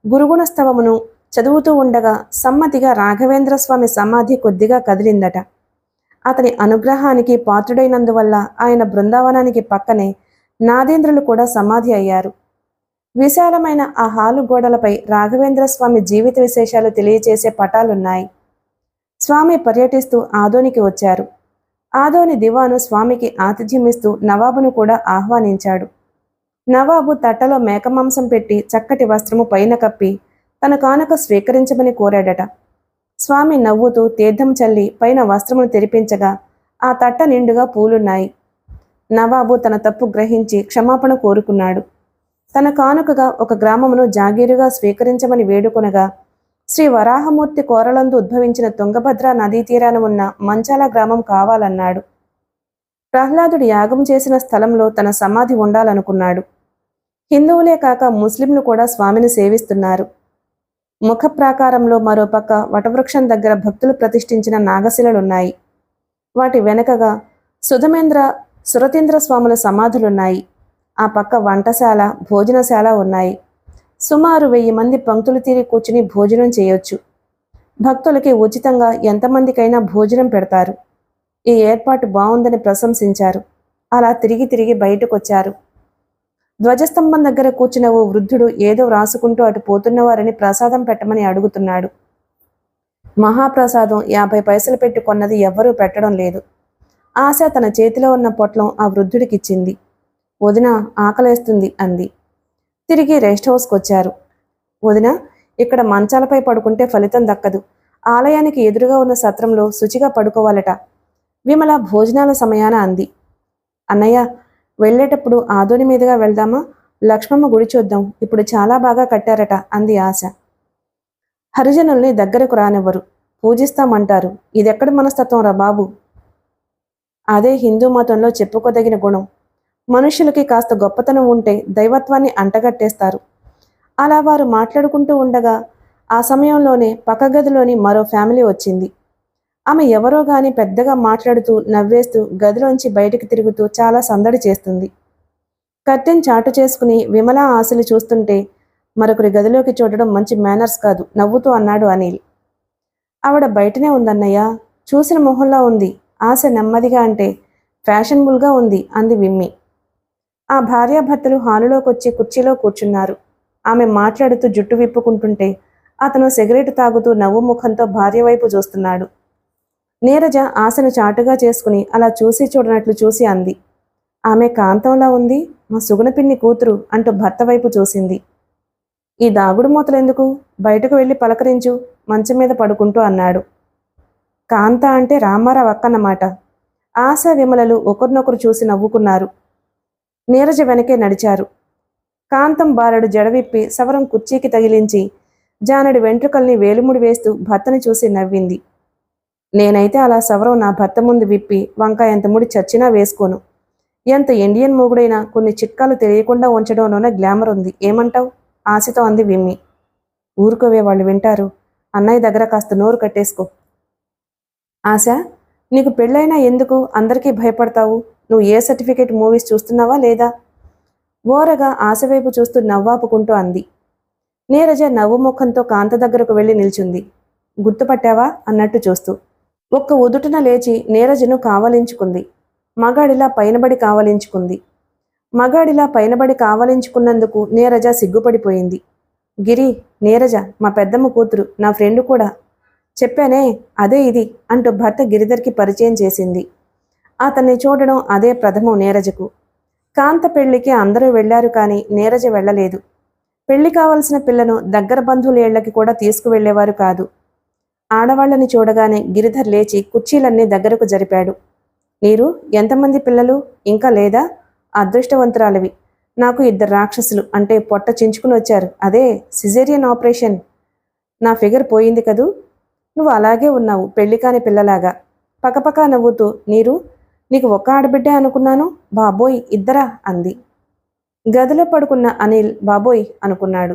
గురుగుణస్తవమును చదువుతూ ఉండగా సమ్మతిగా రాఘవేంద్ర స్వామి సమాధి కొద్దిగా కదిలిందట. అతని అనుగ్రహానికి పాత్రుడైనందువల్ల ఆయన బృందావనానికి పక్కనే నాదేంద్రులు కూడా సమాధి అయ్యారు. విశాలమైన ఆ హాలు గోడలపై రాఘవేంద్ర స్వామి జీవిత విశేషాలు తెలియచేసే పటాలున్నాయి. స్వామి పర్యటిస్తూ ఆదోనికి వచ్చారు. ఆదోని దివాను స్వామికి ఆతిథ్యమిస్తూ నవాబును కూడా ఆహ్వానించాడు. నవాబు తట్టలో మేకమాంసం పెట్టి చక్కటి వస్త్రము పైన కప్పి తన కానుక స్వీకరించమని కోరాడట. స్వామి నవ్వుతూ తీర్థం చల్లి పైన వస్త్రమును తెరిపించగా ఆ తట్ట నిండుగా పూలున్నాయి. నవాబు తన తప్పు గ్రహించి క్షమాపణ కోరుకున్నాడు. తన కానుకగా ఒక గ్రామమును జాగీరుగా స్వీకరించమని వేడుకొనగా శ్రీ వరాహమూర్తి కోరలందు ఉద్భవించిన తుంగభద్ర నదీ తీరాన ఉన్న మంచాల గ్రామం కావాలన్నాడు. ప్రహ్లాదుడు యాగం చేసిన స్థలంలో తన సమాధి ఉండాలనుకున్నాడు. హిందువులే కాక ముస్లింలు కూడా స్వామిని సేవిస్తున్నారు. ముఖ ప్రాకారంలో మరోపక్క వటవృక్షం దగ్గర భక్తులు ప్రతిష్ఠించిన నాగశిలలున్నాయి. వాటి వెనకగా సురతీంద్ర స్వాముల సమాధులున్నాయి. ఆ పక్క వంటశాల, భోజనశాల ఉన్నాయి. సుమారు 1000 మంది పంక్తులు తీరి కూర్చుని భోజనం చేయొచ్చు. భక్తులకి ఉచితంగా ఎంతమందికైనా భోజనం పెడతారు. ఈ ఏర్పాటు బాగుందని ప్రశంసించారు. అలా తిరిగి తిరిగి బయటకొచ్చారు. ధ్వజస్తంభం దగ్గర కూర్చున్న ఓ వృద్ధుడు ఏదో రాసుకుంటూ అటు పోతున్నవారని ప్రసాదం పెట్టమని అడుగుతున్నాడు. మహాప్రసాదం 50 పైసలు పెట్టి కొన్నది ఎవ్వరూ పెట్టడం లేదు. ఆశ తన చేతిలో ఉన్న పొట్లం ఆ వృద్ధుడికిచ్చింది. వదిన, ఆకలేస్తుంది అంది. తిరిగి రెస్ట్ హౌస్కి వచ్చారు. వదిన, ఇక్కడ మంచాలపై పడుకుంటే ఫలితం దక్కదు. ఆలయానికి ఎదురుగా ఉన్న సత్రంలో శుచిగా పడుకోవాలట. విమల భోజనాల సమయాన అంది. అన్నయ్య, వెళ్ళేటప్పుడు ఆదోని మీదుగా వెళ్దామా? లక్ష్మమ్మ గుడి చూద్దాం, ఇప్పుడు చాలా బాగా కట్టారట అంది ఆశ. హరిజనుల్ని దగ్గరకు రానివ్వరు, పూజిస్తామంటారు. ఇదెక్కడి మనస్తత్వం రా బాబు? అదే హిందూ మతంలో చెప్పుకోదగిన గుణం. మనుషులకి కాస్త గొప్పతనం ఉంటే దైవత్వాన్ని అంటగట్టేస్తారు. అలా వారు మాట్లాడుకుంటూ ఉండగా ఆ సమయంలోనే పక్క గదిలోని మరో ఫ్యామిలీ వచ్చింది. ఆమె ఎవరో గాని పెద్దగా మాట్లాడుతూ నవ్వేస్తూ గదిలోంచి బయటికి తిరుగుతూ చాలా సందడి చేస్తుంది. కర్టెన్ చాటు చేసుకుని విమల ఆశలు చూస్తుంటే మరొకరి గదిలోకి చూడడం మంచి మేనర్స్ కాదు, నవ్వుతూ అన్నాడు అనిల్. ఆవిడ బయటనే ఉందన్నయ్య, చూసిన మొహంలా ఉంది. ఆశ నెమ్మదిగా అంటే ఫ్యాషనబుల్గా ఉంది అంది విమ్మి. ఆ భార్యాభర్తలు హాలులోకొచ్చి కుర్చీలో కూర్చున్నారు. ఆమె మాట్లాడుతూ జుట్టు విప్పుకుంటుంటే అతను సిగరెట్ తాగుతూ నవ్వు ముఖంతో భార్య వైపు చూస్తున్నాడు. నీరజ ఆశను చాటుగా చేసుకుని అలా చూసి చూడనట్లు చూసి అంది. ఆమె కాంతంలా ఉంది, మా సుగుణపిన్ని కూతురు అంటూ భర్త వైపు చూసింది. ఈ దాగుడు మూతలెందుకు, బయటకు వెళ్ళి పలకరించు, మంచం మీద పడుకుంటూ అన్నాడు. కాంత అంటే రామారావు అక్కన్నమాట. ఆశ, విమలలు ఒకరినొకరు చూసి నవ్వుకున్నారు. నీరజ వెనకే నడిచారు. కాంతం బారడు జడవిప్పి సవరం కుర్చీకి తగిలించి జానడి వెంట్రుకల్ని వేలుముడి వేస్తూ భర్తని చూసి నవ్వింది. నేనైతే అలా సవరం నా భర్త ముందు విప్పి వంకాయంత ముడి చచ్చినా వేసుకోను. ఎంత ఇండియన్ మూగుడైనా కొన్ని చిట్కాలు తెలియకుండా ఉంచడంలోనే గ్లామర్ ఉంది, ఏమంటావు? ఆశతో అంది విమ్మి. ఊరుకోవే, వాళ్ళు వింటారు. అన్నయ్య దగ్గర కాస్త నోరు కట్టేసుకో. ఆశ, నీకు పెళ్ళైనా ఎందుకు అందరికీ భయపడతావు? నువ్వు ఏ సర్టిఫికేట్ మూవీస్ చూస్తున్నావా లేదా? ఓరగా ఆశ వైపు చూస్తూ నవ్వాపుకుంటూ అంది. నీరజ నవ్వు ముఖంతో కాంత దగ్గరకు వెళ్ళి నిల్చుంది. గుర్తుపట్టావా అన్నట్టు చూస్తూ ఒక్క ఉదుటున లేచి నీరజను కావలించుకుంది. మగాడిలా పైనబడి కావలించుకుంది. మగాడిలా పైనబడి కావలించుకున్నందుకు నీరజ సిగ్గుపడిపోయింది. గిరి, నీరజ మా పెద్దమ్మ కూతురు, నా ఫ్రెండ్ కూడా. చెప్పానే, అదే ఇది అంటూ భర్త గిరిధర్కి పరిచయం చేసింది. అతన్ని చూడడం అదే ప్రథమం నీరజకు. కాంత పెళ్లికి అందరూ వెళ్లారు కానీ నీరజ వెళ్ళలేదు. పెళ్లి కావలసిన పిల్లను దగ్గర బంధువుల ఇళ్లకి కూడా తీసుకువెళ్లేవారు కాదు. ఆడవాళ్లని చూడగానే గిరిధర్ లేచి కుర్చీలన్నీ దగ్గరకు జరిపాడు. నీరు, ఎంతమంది పిల్లలు? ఇంకా లేదా? అదృష్టవంతురాలివి. నాకు 2 రాక్షసులు అంటే పొట్ట చించుకుని వచ్చారు. అదే సిజేరియన్ ఆపరేషన్. నా ఫిగర్ పోయింది కదూ. నువ్వు అలాగే ఉన్నావు, పెళ్లి కాని పిల్లలాగా. పకపకా నవ్వుతూ, నీరు, నీకు ఒక్క ఆడబిడ్డే అనుకున్నాను, బాబోయ్ 2 అంది. గదిలో పడుకున్న అనిల్ బాబోయ్ అనుకున్నాడు.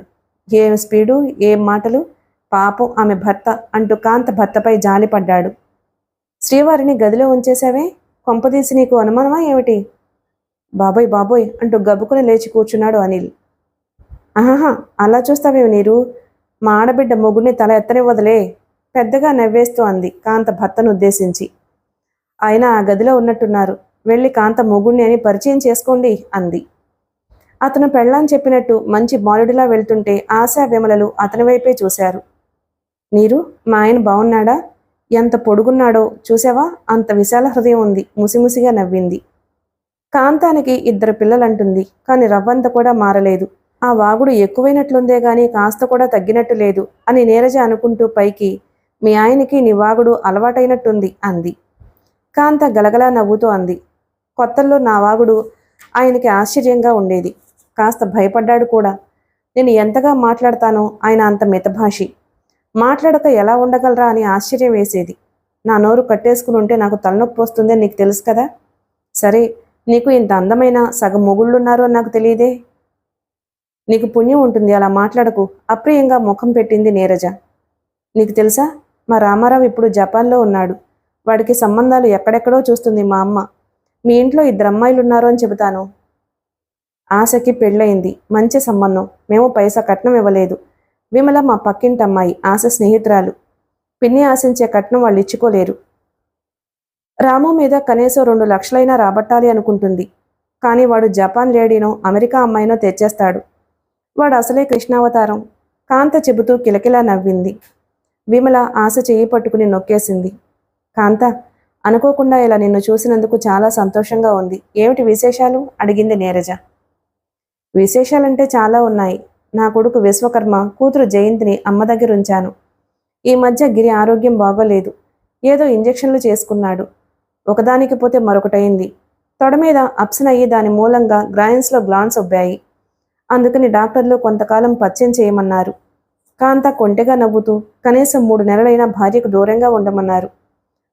ఏం స్పీడు, ఏం మాటలు! పాపం ఆమె భర్త అంటూ కాంత భర్తపై జాలిపడ్డాడు. శ్రీవారిని గదిలో ఉంచేశావే, కొంపదీసి నీకు అనుమానమా ఏమిటి? బాబోయ్ బాబోయ్ అంటూ గబుకుని లేచి కూర్చున్నాడు అనిల్. ఆహాహా, అలా చూస్తావేమి నీరు, మా ఆడబిడ్డ మొగుడిని తల ఎత్తనివ్వదులే, పెద్దగా నవ్వేస్తూ అంది కాంత భర్తను ఉద్దేశించి. ఆయన ఆ గదిలో ఉన్నట్టున్నారు, వెళ్ళి కాంత మొగుడిని అని పరిచయం చేసుకోండి అంది. అతను పెళ్ళాని చెప్పినట్టు మంచి బాలుడిలా వెళ్తుంటే ఆశా విమలలు అతని వైపే చూశారు. నీరు, మా ఆయన బాగున్నాడా? ఎంత పొడుగున్నాడో చూసావా, అంత విశాల హృదయం ఉంది, ముసిముసిగా నవ్వింది. కాంతానికి 2 పిల్లలంటుంది, కాని రవ్వంత కూడా మారలేదు. ఆ వాగుడు ఎక్కువైనట్లుందే గాని కాస్త కూడా తగ్గినట్టు లేదు అని నీరజ అనుకుంటూ పైకి, మీ ఆయనకి నీ వాగుడు అలవాటైనట్టుంది అంది. కాంత గలగలా నవ్వుతూ అంది. కొత్తల్లో నా వాగుడు ఆయనకి ఆశ్చర్యంగా ఉండేది, కాస్త భయపడ్డాడు కూడా. నేను ఎంతగా మాట్లాడతానో ఆయన అంత మితభాషి, మాట్లాడక ఎలా ఉండగలరా అని ఆశ్చర్యం వేసేది. నా నోరు కట్టేసుకుని ఉంటే నాకు తలనొప్పి వస్తుందని నీకు తెలుసు కదా. సరే, నీకు ఇంత అందమైన సగం మొగుళ్ళున్నారు అని నాకు తెలియదే. నీకు పుణ్యం ఉంటుంది, అలా మాట్లాడకు, అప్రియంగా ముఖం పెట్టింది నీరజ. నీకు తెలుసా, మా రామారావు ఇప్పుడు జపాన్లో ఉన్నాడు. వాడికి సంబంధాలు ఎక్కడెక్కడో చూస్తుంది మా అమ్మ. మీ ఇంట్లో 2 అమ్మాయిలున్నారు అని చెబుతాను. ఆశకి పెళ్ళయింది, మంచి సంబంధం, మేము పైసా కట్నం ఇవ్వలేదు. విమల మా పక్కింటి అమ్మాయి, ఆశ స్నేహితురాలు. పిన్ని ఆశించే కట్నం వాళ్ళు ఇచ్చుకోలేరు. రాము మీద కనీసం 2 లక్షలైనా రాబట్టాలి అనుకుంటుంది. కానీ వాడు జపాన్ లేడీనో అమెరికా అమ్మాయినో తెచ్చేస్తాడు. వాడు అసలే కృష్ణావతారం. కాంత చెబుతూ కిలకిలా నవ్వింది. విమల ఆశ చెయ్యి పట్టుకుని నొక్కేసింది. కాంత, అనుకోకుండా ఇలా నిన్ను చూసినందుకు చాలా సంతోషంగా ఉంది. ఏమిటి విశేషాలు అడిగింది నీరజ. విశేషాలంటే చాలా ఉన్నాయి. నా కొడుకు విశ్వకర్మ కూతురు జయంతిని అమ్మ దగ్గర ఉంచాను. ఈ మధ్య గిరి ఆరోగ్యం బాగోలేదు, ఏదో ఇంజెక్షన్లు చేసుకున్నాడు. ఒకదానికి పోతే మరొకటయింది. తొడ మీద అప్సన్ అయ్యి దాని మూలంగా గ్రాయిన్స్లో గ్లాన్స్ ఉబ్బాయి. అందుకని డాక్టర్లు కొంతకాలం పత్యం చేయమన్నారు. కాంత కొంటెగా నవ్వుతూ కనీసం 3 నెలలైనా భార్యకు దూరంగా ఉండమన్నారు.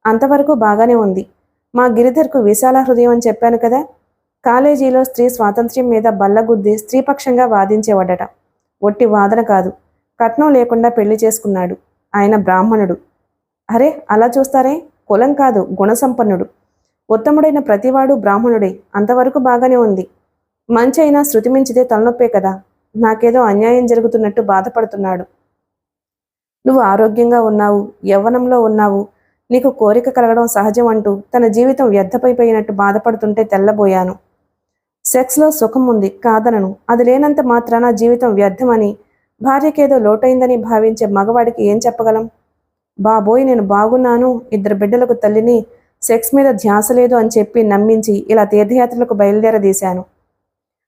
అంతవరకు బాగానే ఉంది. మా గిరిధర్కు విశాల హృదయం అని చెప్పాను కదా. కాలేజీలో స్త్రీ స్వాతంత్ర్యం మీద బల్లగుద్ది స్త్రీపక్షంగా వాదించేవాడట. ఒట్టి వాదన కాదు, కట్నం లేకుండా పెళ్లి చేసుకున్నాడు. ఆయన బ్రాహ్మణుడు. అరే, అలా చూస్తారే, కులం కాదు, గుణసంపన్నుడు. ఉత్తముడైన ప్రతివాడు బ్రాహ్మణుడే. అంతవరకు బాగానే ఉంది. మంచి అయినా శృతి మించితే తలనొప్పే కదా. నాకేదో అన్యాయం జరుగుతున్నట్టు బాధపడుతున్నాడు. నువ్వు ఆరోగ్యంగా ఉన్నావు, యవ్వనంలో ఉన్నావు, నీకు కోరిక కలగడం సహజం అంటూ తన జీవితం వ్యర్థమైపోయినట్టు బాధపడుతుంటే తెల్లబోయాను. సెక్స్లో సుఖం ఉంది, కాదనను. అది లేనంత మాత్రాన జీవితం వ్యర్థమని, భార్యకేదో లోటైందని భావించే మగవాడికి ఏం చెప్పగలం? బాబోయ్, నేను బాగున్నాను, 2 బిడ్డలకు తల్లిని, సెక్స్ మీద ధ్యాస లేదు అని చెప్పి నమ్మించి ఇలా తీర్థయాత్రలకు బయలుదేరదీశాను.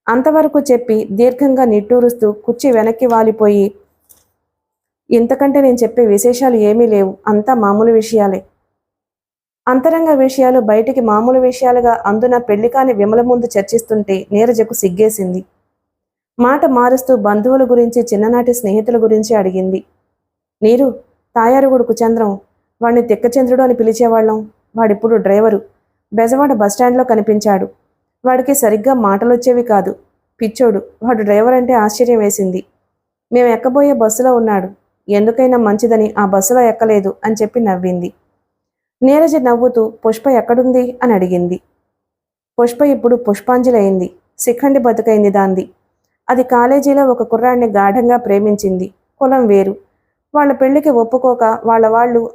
అంతవరకు చెప్పి దీర్ఘంగా నిట్టూరుస్తూ కుర్చీ వెనక్కి వాలిపోయి, ఇంతకంటే నేను చెప్పే విశేషాలు ఏమీ లేవు, అంతా మామూలు విషయాలే. అంతరంగ విషయాలు బయటికి మామూలు విషయాలుగా అందున పెళ్లికాని విమల ముందు చర్చిస్తుంటే నీరజకు సిగ్గేసింది. మాట మారుస్తూ బంధువుల గురించి, చిన్ననాటి స్నేహితుల గురించి అడిగింది. నీరు, తాయారుగుడుకు చంద్రం, వాడిని తిక్కచంద్రుడు అని పిలిచేవాళ్ళం. వాడిప్పుడు డ్రైవరు. బెజవాడ బస్టాండ్లో కనిపించాడు. వాడికి సరిగ్గా మాటలొచ్చేవి కాదు. పిచ్చోడు. వాడు డ్రైవర్ అంటే ఆశ్చర్యం వేసింది. మేము ఎక్కబోయే బస్సులో ఉన్నాడు. ఎందుకైనా మంచిదని ఆ బస్సులో ఎక్కలేదు అని చెప్పి నవ్వింది. నీరజ నవ్వుతూ పుష్ప ఎక్కడుంది అని అడిగింది. పుష్ప ఇప్పుడు పుష్పాంజలి అయింది. శిఖండి బతుకైంది దాంది. అది కాలేజీలో ఒక కుర్రాడిని గాఢంగా ప్రేమించింది. కులం వేరు. వాళ్ళ పెళ్లికి ఒప్పుకోక వాళ్ళు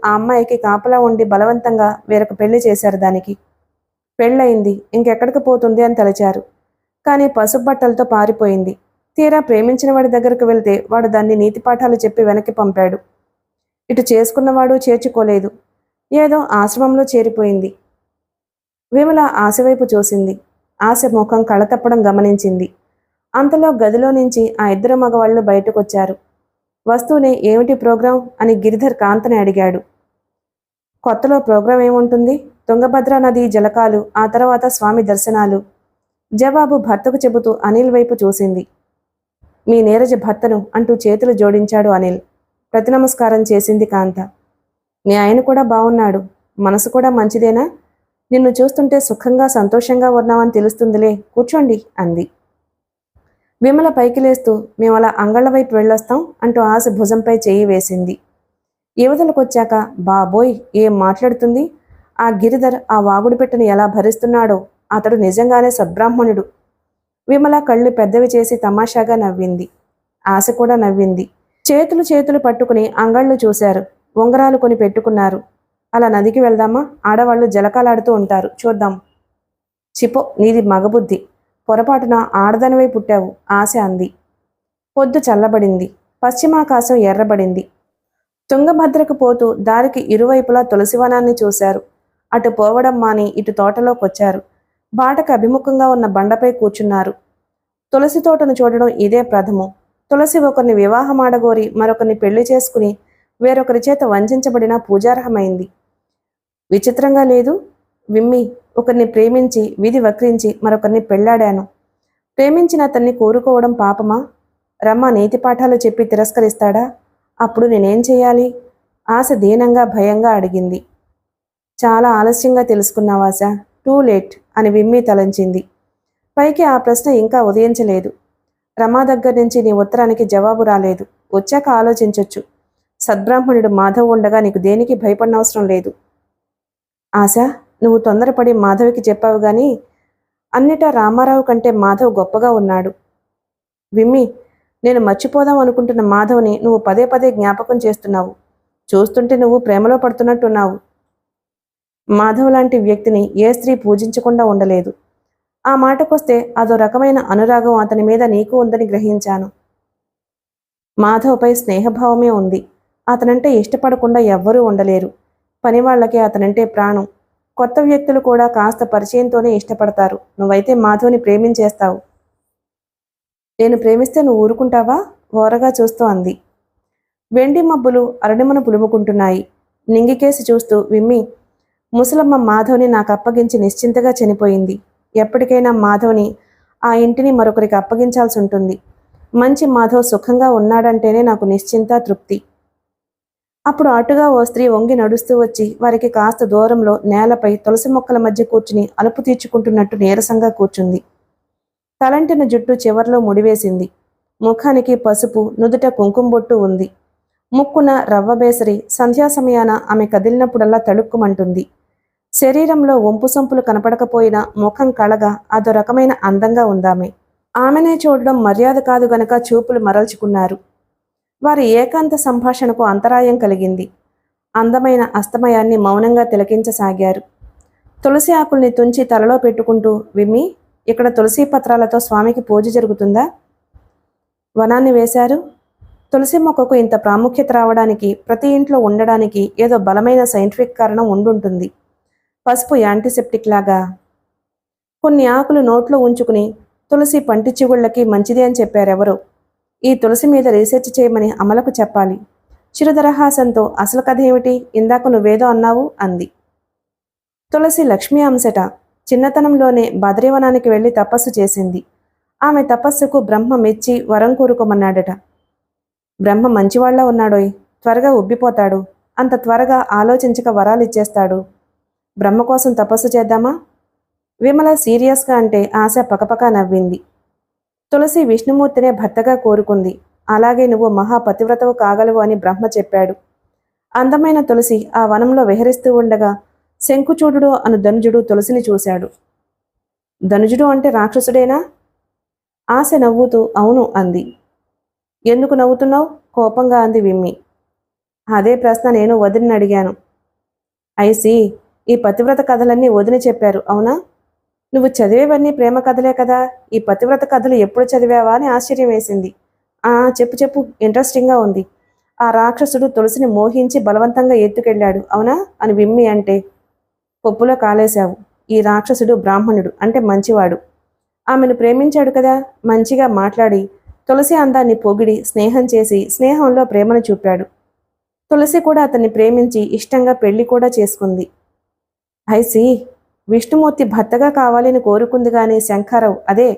ఆ అమ్మాయికి కాపలా ఉండి బలవంతంగా వేరొక పెళ్లి చేశారు. దానికి పెళ్ళయింది, ఇంకెక్కడికి పోతుంది అని తలచారు. కానీ పసుపు బట్టలతో పారిపోయింది. తీరా ప్రేమించిన వాడి దగ్గరకు వెళ్తే వాడు దాన్ని నీతిపాఠాలు చెప్పి వెనక్కి పంపాడు. ఇటు చేసుకున్నవాడు చేర్చుకోలేదు. ఏదో ఆశ్రమంలో చేరిపోయింది. విమల ఆశవైపు చూసింది. ఆశ ముఖం కళతప్పడం గమనించింది. అంతలో గదిలో నుంచి ఆ 2 మగవాళ్లు బయటకొచ్చారు. వస్తూనే ఏమిటి ప్రోగ్రాం అని గిరిధర్ కాంతని అడిగాడు. కొత్తలో ప్రోగ్రాం ఏముంటుంది? తుంగభద్ర నది జలకాలు, ఆ తర్వాత స్వామి దర్శనాలు. జవాబు భర్తకు చెబుతూ అనిల్ వైపు చూసింది. మీ నీరజ భర్తను అంటూ చేతులు జోడించాడు అనిల్. ప్రతి నమస్కారం చేసింది కాంత. మీ ఆయన కూడా బాగున్నాడు, మనసు కూడా మంచిదేనా? నిన్ను చూస్తుంటే సుఖంగా సంతోషంగా ఉన్నామని తెలుస్తుందిలే, కూర్చోండి అంది. విమల పైకి లేస్తూ మేము అలా అంగళ్ళ వైపు వెళ్ళొస్తాం అంటూ ఆశ భుజంపై చెయ్యి వేసింది. యువతలకొచ్చాక బాబోయ్ ఏం మాట్లాడుతుంది, ఆ గిరిధర్ ఆ వాగుడు పెట్టెను ఎలా భరిస్తున్నాడో, అతడు నిజంగానే సద్బ్రాహ్మణుడు. విమల కళ్ళు పెద్దవి చేసి తమాషాగా నవ్వింది. ఆశ కూడా నవ్వింది. చేతులు చేతులు పట్టుకుని అంగళ్ళు చూశారు. ఉంగరాలు కొని పెట్టుకున్నారు. అలా నదికి వెళ్దామా? ఆడవాళ్లు జలకాలాడుతూ ఉంటారు, చూద్దాం. చిపో, నీది మగబుద్ధి. పొరపాటున ఆడదానివై పుట్టావు, ఆశ అంది. పొద్దు చల్లబడింది. పశ్చిమాకాశం ఎర్రబడింది. తుంగభద్రకు పోతూ దారికి ఇరువైపులా తులసివనాన్ని చూశారు. అటు పోవడం మాని ఇటు తోటలోకొచ్చారు. బాటకు అభిముఖంగా ఉన్న బండపై కూర్చున్నారు. తులసి తోటను చూడడం ఇదే ప్రథమం. తులసి ఒకరిని వివాహమాడగోరి మరొకరిని పెళ్లి చేసుకుని వేరొకరి చేత వంచబడిన పూజార్హమైంది. విచిత్రంగా లేదు? విమ్మి, ఒకరిని ప్రేమించి విధి వక్రించి మరొకరిని పెళ్లాడాను. ప్రేమించిన అతన్ని కోరుకోవడం పాపమా? రమ్మ నీతి పాఠాలు చెప్పి తిరస్కరిస్తాడా? అప్పుడు నేనేం చేయాలి? ఆశ దీనంగా భయంగా అడిగింది. చాలా ఆలస్యంగా తెలుసుకున్నావాశ, టూ లేట్ అని విమ్మి తలంచింది. పైకి ఆ ప్రశ్న ఇంకా ఉదయించలేదు. రమా దగ్గర నుంచి నీ ఉత్తరానికి జవాబు రాలేదు. వచ్చాక ఆలోచించొచ్చు. సద్బ్రాహ్మణుడు మాధవ్ ఉండగా నీకు దేనికి భయపడనవసరం లేదు. ఆశ, నువ్వు తొందరపడి మాధవికి చెప్పావు గాని అన్నిటా రామారావు కంటే మాధవ్ గొప్పగా ఉన్నాడు. విమ్మి, నేను మర్చిపోదాం అనుకుంటున్న మాధవ్ని నువ్వు పదే పదే జ్ఞాపకం చేస్తున్నావు. చూస్తుంటే నువ్వు ప్రేమలో పడుతున్నట్టున్నావు. మాధవ్ లాంటి వ్యక్తిని ఏ స్త్రీ పూజించకుండా ఉండలేదు. ఆ మాటకొస్తే అదో రకమైన అనురాగం అతని మీద నీకు ఉందని గ్రహించాను. మాధవ్పై స్నేహభావమే ఉంది. అతనంటే ఇష్టపడకుండా ఎవ్వరూ ఉండలేరు. పనివాళ్లకి అతనంటే ప్రాణం. కొత్త వ్యక్తులు కూడా కాస్త పరిచయంతోనే ఇష్టపడతారు. నువ్వైతే మాధవ్ని ప్రేమించేస్తావు. నేను ప్రేమిస్తే నువ్వు ఊరుకుంటావా? ఓరగా చూస్తూ అంది. వెండి మబ్బులు అరణిమను పులుముకుంటున్నాయి. నింగికేసి చూస్తూ విమ్మి, ముసలమ్మ మాధవ్ని నాకు అప్పగించి నిశ్చింతగా చనిపోయింది. ఎప్పటికైనా మాధవ్ని ఆ ఇంటిని మరొకరికి అప్పగించాల్సి ఉంటుంది. మంచి మాధవ్ సుఖంగా ఉన్నాడంటేనే నాకు నిశ్చింత తృప్తి. అప్పుడు అటుగా ఓ స్త్రీ వంగి నడుస్తూ వచ్చి వారికి కాస్త దూరంలో నేలపై తులసి మొక్కల మధ్య కూర్చుని అలుపు తీర్చుకుంటున్నట్టు నీరసంగా కూర్చుంది. తలంటిన జుట్టు చివర్లో ముడివేసింది. ముఖానికి పసుపు, నుదుట కుంకుమ ఉంది. ముక్కున రవ్వ బేసరి సంధ్యా సమయాన ఆమె కదిలినప్పుడల్లా తళుక్కుమంటుంది. శరీరంలో వంపు సొంపులు కనపడకపోయినా ముఖం కళగా అదో రకమైన అందంగా ఉందామె. ఆమెనే చూడడం మర్యాద కాదు గనక చూపులు మరల్చుకున్నారు. వారి ఏకాంత సంభాషణకు అంతరాయం కలిగింది. అందమైన అస్తమయాన్ని మౌనంగా తిలకించసాగారు. తులసి ఆకుల్ని తుంచి తలలో పెట్టుకుంటూ, విమ్మి, ఇక్కడ తులసి పత్రాలతో స్వామికి పూజ జరుగుతుందా? వనాన్ని వేశారు. తులసి మొక్కకు ఇంత ప్రాముఖ్యత రావడానికి, ప్రతి ఇంట్లో ఉండడానికి ఏదో బలమైన సైంటిఫిక్ కారణం ఉండుంటుంది. పసుపు యాంటీసెప్టిక్ లాగా. కొన్ని ఆకులు నోట్లో ఉంచుకుని తులసి పంటి చిగుళ్ళకి మంచిది అని చెప్పారెవరో. ఈ తులసి మీద రీసెర్చ్ చేయమని అమలకు చెప్పాలి. చిరుదరహాసంతో అసలు కథ ఏమిటి? ఇందాక నువ్వేదో అన్నావు అంది. తులసి లక్ష్మీ అంశట. చిన్నతనంలోనే బద్రీవనానికి వెళ్లి తపస్సు చేసింది. ఆమె తపస్సుకు బ్రహ్మ మెచ్చి వరం కోరుకోమన్నాడట. బ్రహ్మ మంచివాళ్లా ఉన్నాడోయ్, త్వరగా ఉబ్బిపోతాడు. అంత త్వరగా ఆలోచించక వరాలిచ్చేస్తాడు. బ్రహ్మ కోసం తపస్సు చేద్దామా? విమల సీరియస్గా అంటే ఆశ పకపక నవ్వింది. తులసి విష్ణుమూర్తినే భర్తగా కోరుకుంది. అలాగే నువ్వు మహాపతివ్రతవు కాగలవు అని బ్రహ్మ చెప్పాడు. అందమైన తులసి ఆ వనంలో విహరిస్తూ ఉండగా శంకుచూడుడు అను ధనుజుడు తులసిని చూశాడు. ధనుజుడు అంటే రాక్షసుడేనా? ఆశ నవ్వుతూ అవును అంది. ఎందుకు నవ్వుతున్నావు? కోపంగా అంది విమ్మి. అదే ప్రశ్న నేను వదిలిని అడిగాను. ఐసి, ఈ పతివ్రత కథలన్నీ వదిలి చెప్పారు అవునా? నువ్వు చదివేవన్నీ ప్రేమ కథలే కదా. ఈ పతివ్రత కథలు ఎప్పుడు చదివావా అని ఆశ్చర్యం వేసింది. చెప్పు చెప్పు, ఇంట్రెస్టింగ్గా ఉంది. ఆ రాక్షసుడు తులసిని మోహించి బలవంతంగా ఎత్తుకెళ్ళాడు అవునా అని విమ్మి అంటే, పప్పులో కాలేశావు. ఈ రాక్షసుడు బ్రాహ్మణుడు అంటే మంచివాడు. ఆమెను ప్రేమించాడు కదా. మంచిగా మాట్లాడి తులసి అందాన్ని పొగిడి స్నేహం చేసి స్నేహంలో ప్రేమను చూపాడు. తులసి కూడా అతన్ని ప్రేమించి ఇష్టంగా పెళ్లి కూడా చేసుకుంది. ఐసి, విష్ణుమూర్తి భర్తగా కావాలని కోరుకుంది గాని శంఖారావు అదే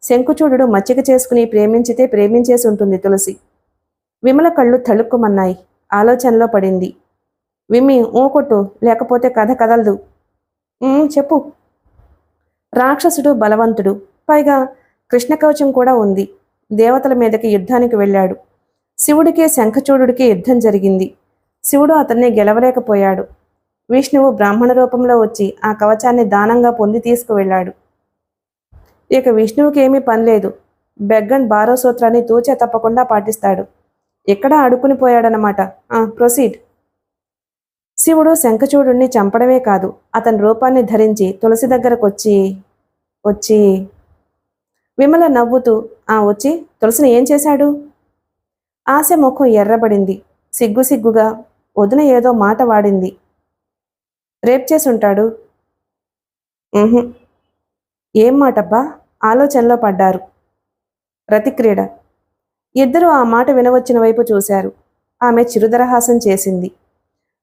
శంకుచూడు మచ్చిక చేసుకుని ప్రేమించితే ప్రేమించేసి ఉంటుంది తులసి. విమల కళ్ళు తళుక్కుమన్నాయి. ఆలోచనలో పడింది. విమ్మి ఊకొట్టు, లేకపోతే కథ కదలదు. చెప్పు. రాక్షసుడు బలవంతుడు, పైగా కృష్ణకవచం కూడా ఉంది. దేవతల మీదకి యుద్ధానికి వెళ్ళాడు. శివుడికి శంఖచూడుడికి యుద్ధం జరిగింది. శివుడు అతన్ని గెలవలేకపోయాడు. విష్ణువు బ్రాహ్మణ రూపంలో వచ్చి ఆ కవచాన్ని దానంగా పొంది తీసుకువెళ్ళాడు. ఇక విష్ణువుకి ఏమీ పనిలేదు. బెగ్గన్ బారో సూత్రాన్ని తూచే తప్పకుండా పాటిస్తాడు. ఎక్కడా అడుక్కుని పోయాడనమాట. ప్రొసీడ్. శివుడు శంఖచూడుణ్ణి చంపడమే కాదు, అతని రూపాన్ని ధరించి తులసి దగ్గరకొచ్చి వచ్చి విమల నవ్వుతూ వచ్చి తులసిని ఏం చేశాడు? ఆశ ముఖం ఎర్రబడింది. సిగ్గుగా వదిన ఏదో మాట వాడింది. రేప్ చేసుంటాడు. ఏం మాటబ్బా? ఆలోచనలో పడ్డారు. రతిక్రీడ. ఇద్దరూ ఆ మాట వినవచ్చిన వైపు చూశారు. ఆమె చిరుదరహాసం చేసింది.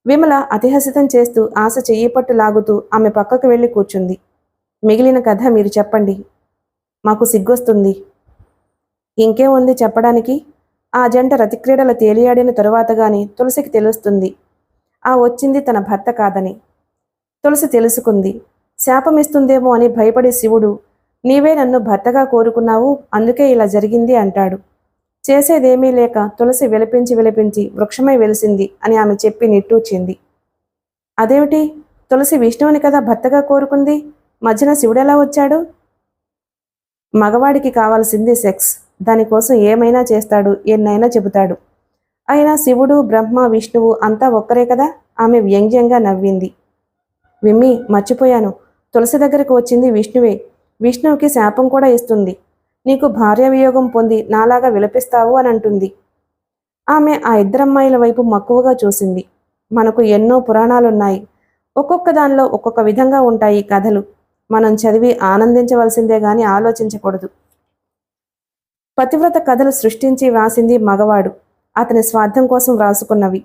విమల అతిహసితం చేస్తూ ఆశ చెయ్యి పట్టు లాగుతూ ఆమె పక్కకు వెళ్ళి కూర్చుంది. మిగిలిన కథ మీరు చెప్పండి. మాకు సిగ్గొస్తుంది. ఇంకేం ఉంది చెప్పడానికి? ఆ జంట రతిక్రీడలు తేలియాడిన తరువాత గాని తులసికి తెలుస్తుంది వచ్చింది తన భర్త కాదని. తులసి తెలుసుకుంది. శాపమిస్తుందేమో అని భయపడి శివుడు, నీవే నన్ను భర్తగా కోరుకున్నావు, అందుకే ఇలా జరిగింది అంటాడు. చేసేదేమీ లేక తులసి విలపించి వృక్షమై వెలిసింది అని ఆమె చెప్పి నిట్టూచింది. అదేమిటి? తులసి విష్ణువుని కదా భర్తగా కోరుకుంది, మధ్యన శివుడెలా వచ్చాడు? మగవాడికి కావాల్సింది సెక్స్. దానికోసం ఏమైనా చేస్తాడు, ఎన్నైనా చెబుతాడు. అయినా శివుడు, బ్రహ్మ, విష్ణువు అంతా ఒక్కరే కదా. ఆమె వ్యంగ్యంగా నవ్వింది. విమ్మి, మర్చిపోయాను. తులసి దగ్గరకు వచ్చింది విష్ణువే. విష్ణువుకి శాపం కూడా ఇస్తుంది. నీకు భార్య వియోగం పొంది నాలాగా విలపిస్తావు అని అంటుంది. ఆమె ఆ ఇద్దరమ్మాయిల వైపు మక్కువగా చూసింది. మనకు ఎన్నో పురాణాలున్నాయి. ఒక్కొక్క దానిలో ఒక్కొక్క విధంగా ఉంటాయి కథలు. మనం చదివి ఆనందించవలసిందే గాని ఆలోచించకూడదు. పతివ్రత కథలు సృష్టించి వ్రాసింది మగవాడు. అతని స్వార్థం కోసం వ్రాసుకున్నవి.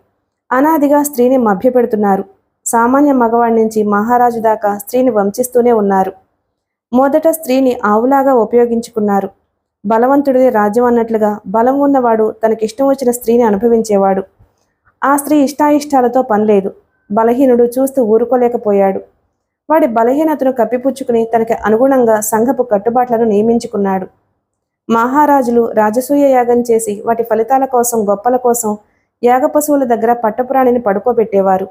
అనాదిగా స్త్రీని మభ్యపెడుతున్నారు. సామాన్య మగవాడి నుంచి మహారాజు దాకా స్త్రీని వంచిస్తూనే ఉన్నారు. మొదట స్త్రీని ఆవులాగా ఉపయోగించుకున్నారు. బలవంతుడిది రాజ్యం అన్నట్లుగా బలం ఉన్నవాడు తనకిష్టం వచ్చిన స్త్రీని అనుభవించేవాడు. ఆ స్త్రీ ఇష్టాయిష్టాలతో పనిలేదు. బలహీనుడు చూస్తూ ఊరుకోలేకపోయాడు. వాడి బలహీనతను కప్పిపుచ్చుకుని తనకి అనుగుణంగా సంఘపు కట్టుబాట్లను నియమించుకున్నాడు. మహారాజులు రాజసూయ యాగం చేసి వాటి ఫలితాల కోసం, గొప్పల కోసం యాగ పశువుల దగ్గర పట్టపురాణిని పడుకోబెట్టేవారు.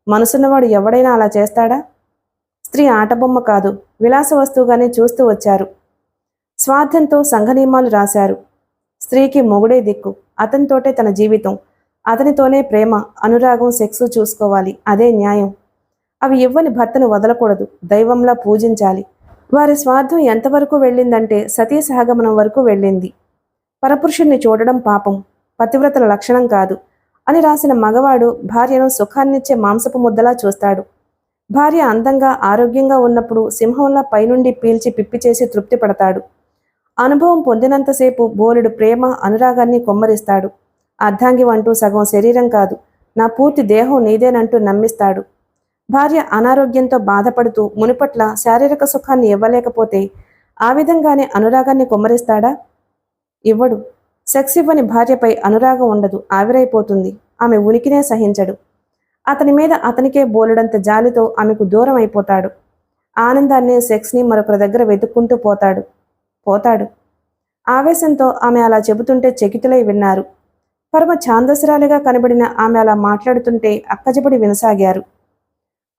మనసున్నవాడు ఎవడైనా అలా చేస్తాడా? స్త్రీ ఆటబొమ్మ కాదు, విలాస వస్తువుగానే చూస్తూ వచ్చారు. స్వార్థంతో సంఘ నియమాలు రాశారు. స్త్రీకి మొగుడే దిక్కు, అతనితోటే తన జీవితం, అతనితోనే ప్రేమ, అనురాగం, సెక్సు చూసుకోవాలి. అదే న్యాయం. అవి ఇవ్వని భర్తను వదలకూడదు, దైవంలా పూజించాలి. వారి స్వార్థం ఎంతవరకు వెళ్ళిందంటే సతీ సహగమనం వరకు వెళ్ళింది. పరపురుషుణ్ణి చూడడం పాపం, పతివ్రతల లక్షణం కాదు అని రాసిన మగవాడు భార్యను సుఖాన్నిచ్చే మాంసపు ముద్దలా చూస్తాడు. భార్య అందంగా, ఆరోగ్యంగా ఉన్నప్పుడు సింహంలా పైనుండి పీల్చి పిప్పి చేసి తృప్తి పడతాడు. అనుభవం పొందినంతసేపు బోలెడు ప్రేమ, అనురాగాన్ని కొమ్మరిస్తాడు. అర్ధాంగి అంటూ సగం శరీరం కాదు, నా పూర్తి దేహం నీదేనంటూ నమ్మిస్తాడు. భార్య అనారోగ్యంతో బాధపడుతూ మునుపట్ల శారీరక సుఖాన్ని ఇవ్వలేకపోతే ఆ విధంగానే అనురాగాన్ని కొమ్మరిస్తాడా? ఇవ్వడు. సెక్స్ ఇవ్వని భార్యపై అనురాగం ఉండదు, ఆవిరైపోతుంది. ఆమె ఉనికినే సహించడు. అతని మీద అతనికే బోలెడంత జాలితో ఆమెకు దూరం అయిపోతాడు. ఆనందాన్ని, సెక్స్ని మరొకరి దగ్గర వెతుక్కుంటూ పోతాడు. ఆవేశంతో ఆమె అలా చెబుతుంటే చకితులై విన్నారు. పరమ ఛాందసురాలిగా కనబడిన ఆమె అలా మాట్లాడుతుంటే అక్కజపడి వినసాగారు.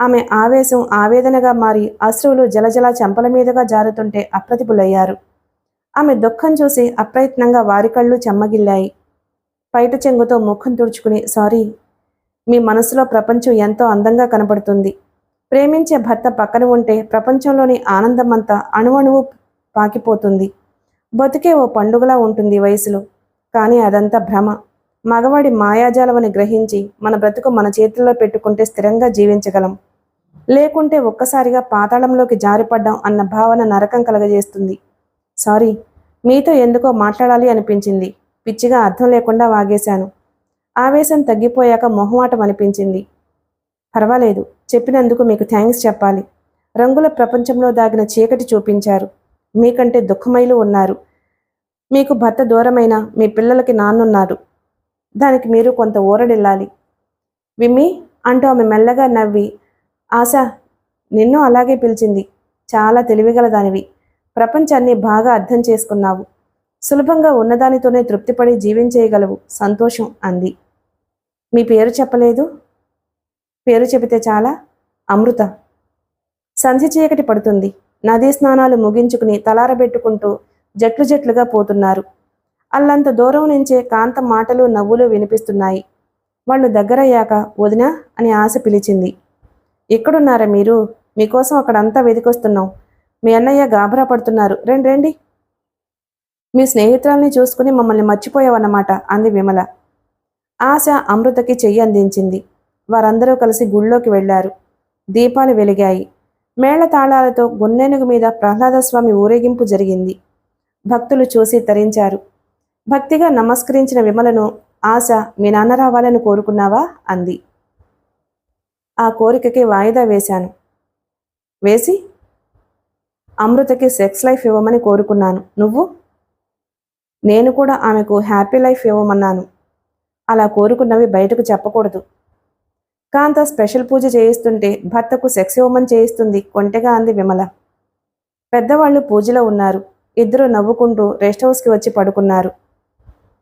ఆమె ఆవేశం ఆవేదనగా మారి అశ్రువులు జలజల చెంపల మీదుగా జారుతుంటే అప్రతిభులయ్యారు. ఆమె దుఃఖం చూసి అప్రయత్నంగా వారి కళ్ళు చెమ్మగిల్లాయి. పైట చెంగుతో ముఖం తుడుచుకుని, సారీ, మీ మనసులో ప్రపంచం ఎంతో అందంగా కనపడుతుంది. ప్రేమించే భర్త పక్కన ఉంటే ప్రపంచంలోని ఆనందమంతా అణువణువు పాకిపోతుంది. బతుకే ఓ పండుగలా ఉంటుంది వయసులో. కానీ అదంతా భ్రమ. మగవాడి మాయాజాలమని గ్రహించి మన బ్రతుకు మన చేతుల్లో పెట్టుకుంటే స్థిరంగా జీవించగలం. లేకుంటే ఒక్కసారిగా పాతాళంలోకి జారిపడ్డాం అన్న భావన నరకం కలగజేస్తుంది. సారీ, మీతో ఎందుకో మాట్లాడాలి అనిపించింది. పిచ్చిగా అర్థం లేకుండా వాగేశాను. ఆవేశం తగ్గిపోయాక మొహమాటం అనిపించింది. పర్వాలేదు, చెప్పినందుకు మీకు థ్యాంక్స్ చెప్పాలి. రంగుల ప్రపంచంలో దాగిన చీకటి చూపించారు. మీకంటే దుఃఖమైలు ఉన్నారు. మీకు భర్త దూరమైన మీ పిల్లలకి నాన్నున్నారు. దానికి మీరు కొంత ఊరడిల్లాలి. విమ్మి అంటూ ఆమె మెల్లగా నవ్వి, ఆశ, నిన్ను అలాగే పిలిచింది. చాలా తెలివిగల దానివి. ప్రపంచాన్ని బాగా అర్థం చేసుకున్నావు. సులభంగా ఉన్నదానితోనే తృప్తిపడి జీవించేయగలవు. సంతోషం అంది. మీ పేరు చెప్పలేదు. పేరు చెబితే చాలా. అమృత. సంధ్య చీకటి పడుతుంది. నదీ స్నానాలు ముగించుకుని తలారబెట్టుకుంటూ జట్లు జట్లుగా పోతున్నారు. అల్లంత దూరం నుంచే కాంత మాటలు నవ్వులు వినిపిస్తున్నాయి. వాళ్ళు దగ్గరయ్యాక వదినా అని ఆశ పిలిచింది. ఎక్కడున్నారా మీరు? మీకోసం అక్కడంతా వెతికొస్తున్నాం. మీ అన్నయ్య గాబరా పడుతున్నారు. రండి రండి. మీ స్నేహితురాల్ని చూసుకుని మమ్మల్ని మర్చిపోయావన్నమాట అంది విమల. ఆశ అమృతకి చెయ్యి అందించింది. వారందరూ కలిసి గుళ్ళోకి వెళ్లారు. దీపాలు వెలిగాయి. మేళ తాళాలతో గున్నేనుగు మీద ప్రహ్లాదస్వామి ఊరేగింపు జరిగింది. భక్తులు చూసి తరించారు. భక్తిగా నమస్కరించిన విమలను ఆశ మీ నాన్న రావాలని కోరుకున్నావా అంది. ఆ కోరికకి వాయిదా వేశాను. వేసి అమృతకి సెక్స్ లైఫ్ ఇవ్వమని కోరుకున్నాను. నువ్వు? నేను కూడా ఆమెకు హ్యాపీ లైఫ్ ఇవ్వమన్నాను. అలా కోరుకున్నవి బయటకు చెప్పకూడదు. కాంత స్పెషల్ పూజ చేయిస్తుంటే భర్తకు సెక్స్ ఇవ్వమని చేయిస్తుంది కొంటెగా అంది విమల. పెద్దవాళ్ళు పూజలో ఉన్నారు. ఇద్దరు నవ్వుకుంటూ రెస్ట్ హౌస్కి వచ్చి పడుకున్నారు.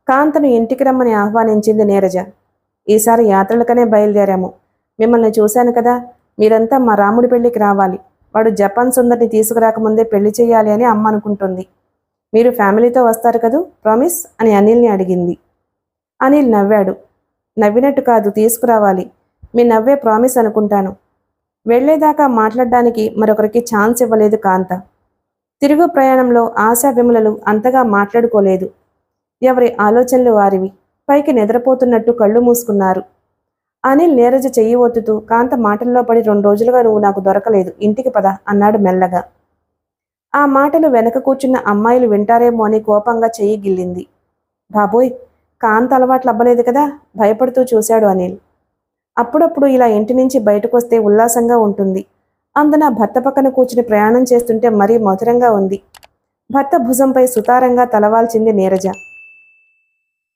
కాంతను ఇంటికి రమ్మని ఆహ్వానించింది నీరజ. ఈసారి యాత్రలకనే బయలుదేరాము. మిమ్మల్ని చూశాను కదా, మీరంతా మా రాముడి పెళ్లికి రావాలి. వాడు జపాన్ సుందరిని తీసుకురాకముందే పెళ్లి చేయాలి అని అమ్మ అనుకుంటుంది. మీరు ఫ్యామిలీతో వస్తారు కదూ, ప్రామిస్ అని అనిల్ని అడిగింది. అనిల్ నవ్వాడు. నవ్వినట్టు కాదు, తీసుకురావాలి. మీ నవ్వే ప్రామిస్ అనుకుంటాను. వెళ్లేదాకా మాట్లాడడానికి మరొకరికి ఛాన్స్ ఇవ్వలేదు కాంత. తిరుగు ప్రయాణంలో ఆశా విమలలు అంతగా మాట్లాడుకోలేదు. ఎవరి ఆలోచనలు వారివి. పైకి నిద్రపోతున్నట్టు కళ్ళు మూసుకున్నారు. అనిల్ నీరజ చెయ్యి ఒత్తుతూ కాంత మాటల్లో పడి 2 రోజులుగా నువ్వు నాకు దొరకలేదు, ఇంటికి పద అన్నాడు మెల్లగా. ఆ మాటలు వెనక కూర్చున్న అమ్మాయిలు వింటారేమో అని కోపంగా చెయ్యి గిల్లింది. బాబోయ్, కాంత అలవాట్లు అవ్వలేదు కదా, భయపడుతూ చూశాడు అనిల్. అప్పుడప్పుడు ఇలా ఇంటి నుంచి బయటకొస్తే ఉల్లాసంగా ఉంటుంది. అందున భర్త పక్కన కూర్చుని ప్రయాణం చేస్తుంటే మరీ మధురంగా ఉంది. భర్త భుజంపై సుతారంగా తలవాల్చింది నీరజ.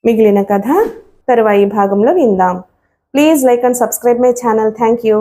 మిగిలిన కథ తరువాయి భాగంలో విందాం. Please like and subscribe my channel. Thank you.